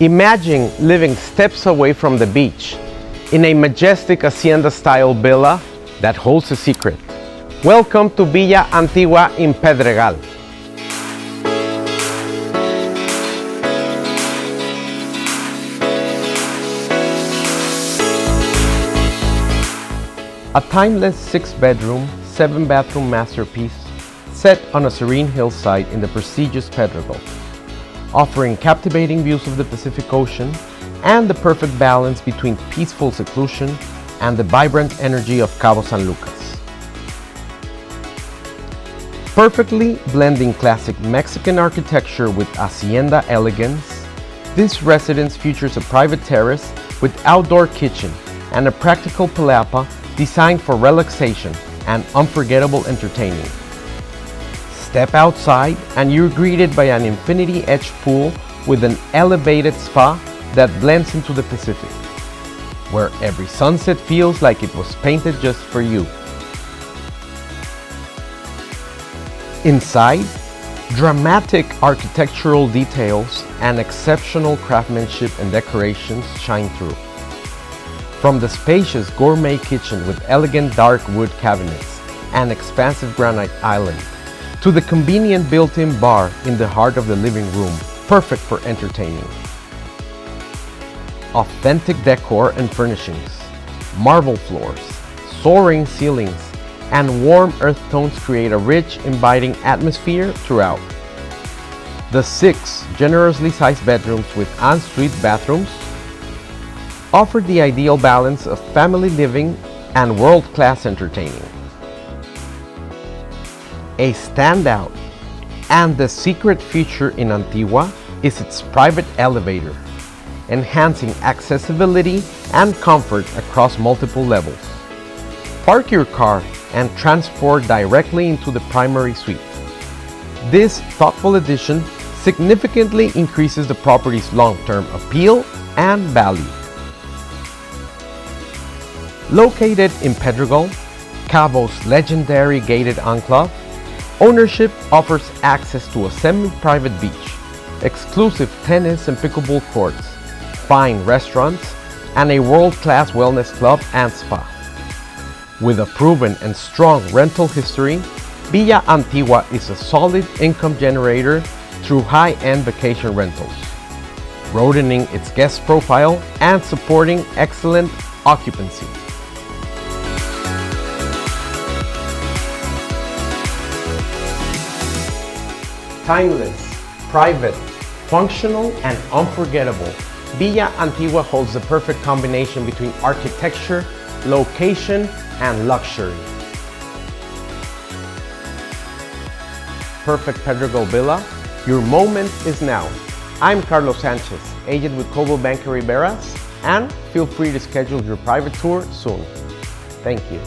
Imagine living steps away from the beach in a majestic hacienda-style villa that holds a secret. Welcome to Villa Antigua in Pedregal. A timeless 6-bedroom, 7-bathroom masterpiece set on a serene hillside in the prestigious Pedregal, offering captivating views of the Pacific Ocean and the perfect balance between peaceful seclusion and the vibrant energy of Cabo San Lucas. Perfectly blending classic Mexican architecture with hacienda elegance, this residence features a private terrace with outdoor kitchen and a practical palapa designed for relaxation and unforgettable entertaining. Step outside and you're greeted by an infinity-edge pool with an elevated spa that blends into the Pacific, where every sunset feels like it was painted just for you. Inside, dramatic architectural details and exceptional craftsmanship and decorations shine through. From the spacious gourmet kitchen with elegant dark wood cabinets and expansive granite island, to the convenient built-in bar in the heart of the living room, perfect for entertaining. Authentic decor and furnishings, marble floors, soaring ceilings, and warm earth tones create a rich, inviting atmosphere throughout. The 6 generously sized bedrooms with en-suite bathrooms offer the ideal balance of family living and world-class entertaining. A standout and the secret feature in Antigua is its private elevator, enhancing accessibility and comfort across multiple levels. Park your car and transport directly into the primary suite. This thoughtful addition significantly increases the property's long-term appeal and value. Located in Pedregal, Cabo's legendary gated enclave, ownership offers access to a semi-private beach, exclusive tennis and pickleball courts, fine restaurants, and a world-class wellness club and spa. With a proven and strong rental history, Villa Antigua is a solid income generator through high-end vacation rentals, broadening its guest profile and supporting excellent occupancy. Timeless, private, functional, and unforgettable, Villa Antigua holds the perfect combination between architecture, location, and luxury. Perfect Pedregal Villa, your moment is now. I'm Carlos Sanchez, agent with Coldwell Banker Riberas, and feel free to schedule your private tour soon. Thank you.